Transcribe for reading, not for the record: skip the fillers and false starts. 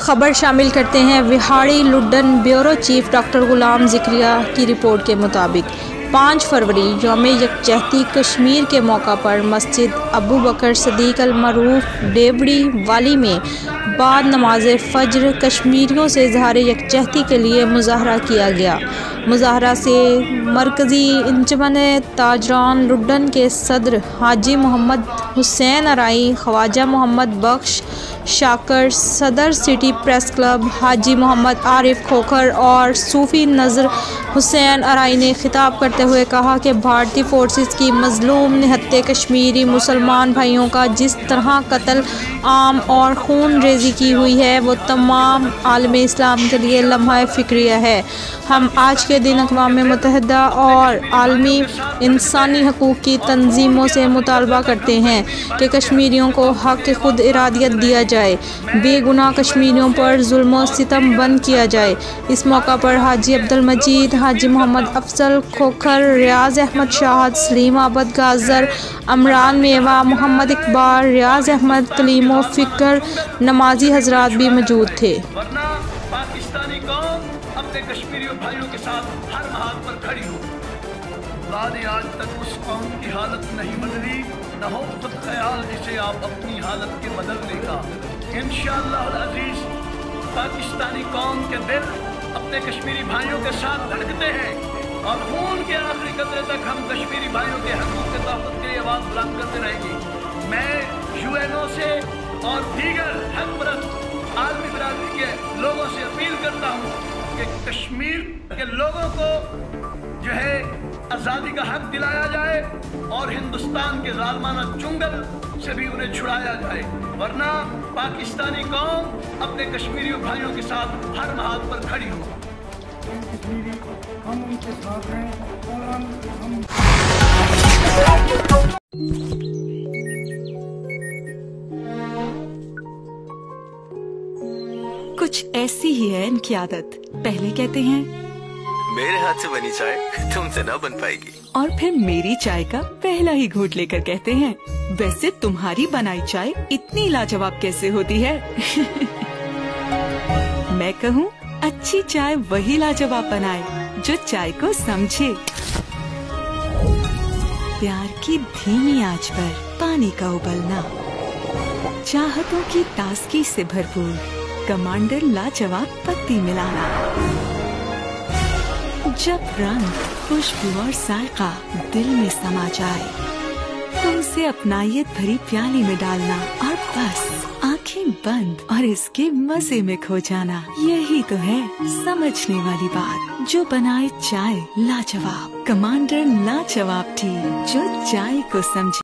खबर शामिल करते हैं। Vehari Luddan bureau chief doctor Ghulam Zakaria की रिपोर्ट के मुताबिक 5 फरवरी यौम यकजहती कश्मीर के मौका पर मस्जिद अबू बकर सदीक अल मरूफ डेवड़ी वाली में बाद नमाज फ़ज्र कश्मीरियों से इज़हार यकजहती के लिए मुज़ाहरा किया गया। मुज़ाहरा से मरकज़ी अंजुमन ताजरान लुड्डन के सदर हाजी मोहम्मद हुसैन अराई, ख्वाजा मोहम्मद बख्श शाकर, सदर सिटी प्रेस क्लब हाजी मोहम्मद आरिफ खोखर और सूफ़ी नज़र हुसैन अराई ने खिताब करते हुए कहा कि भारतीय फोर्सेस की मज़लूम निहत्ते कश्मीरी मुसलमान भाइयों का जिस तरह कत्ल आम और खून रेजी की हुई है वो तमाम आलम इस्लाम के लिए लम्हा फ़िक्रिया है। हम आज के दिन अक़वाम मुत्तहिदा और आलमी इंसानी हकूक़ की तंजीमों से मुतालबा करते हैं कि कश्मीरियों को हक़ खुद इरादियत दिया जाए, बेगुनाह कश्मीरियों पर जुल्म व सितम बंद किया जाए। इस मौका पर हाजी अब्दुल मजीद, हाजी मोहम्मद अफजल खोखर, रियाज अहमद शाहद, सलीम आबद गाजर, अमरान मेवा, मोहम्मद इकबाल, रियाज अहमद, कलीमो फ़िक्र नमाजी हजरात भी मौजूद थे। पाकिस्तानी कौम अपने कश्मीरी भाइयों के साथ हर हाल पर खड़ी हो। आज तक उस कौम की हालत नहीं बदली, न हो खुद ख्याल जिसे आप अपनी हालत के बदलने का। इंशाअल्लाह अज़ीज़ पाकिस्तानी कौम के दिल अपने कश्मीरी भाइयों के साथ धड़कते हैं और खून के आखिरी कतरे तक हम कश्मीरी भाइयों के हकूक़ के तहफ़्फ़ुज़ के लिए आवाज़ बुलंद करते रहेंगे। मैं UNO से और दीगर हक परस्त आलमी बिरादरी के लोगों से अपील करता हूँ कि कश्मीर के लोगों को जो है आज़ादी का हक दिलाया जाए और हिंदुस्तान के ज़ालिमाना चुंगल से भी उन्हें छुड़ाया जाए, वरना पाकिस्तानी कौम अपने कश्मीरी भाइयों के साथ हर हाल पर खड़ी हो। हम उनके साथ हैं और हम कुछ ऐसी ही है इनकी आदत। पहले कहते हैं मेरे हाथ से बनी चाय तुमसे ना बन पाएगी, और फिर मेरी चाय का पहला ही घूंट लेकर कहते हैं वैसे तुम्हारी बनाई चाय इतनी लाजवाब कैसे होती है। मैं कहूँ अच्छी चाय वही लाजवाब बनाए जो चाय को समझे। प्यार की धीमी आंच पर पानी का उबलना, चाहतों की ताजगी से भरपूर कमांडर लाजवाब पत्ती मिलाना, जब रंग, खुशबू और जायका दिल में समा जाए तो उसे अपनायत भरी प्याली में डालना और बस आंखें बंद और इसके मजे में खो जाना। यही तो है समझने वाली बात जो बनाए चाय लाजवाब। कमांडर लाजवाब टी जो चाय को समझे।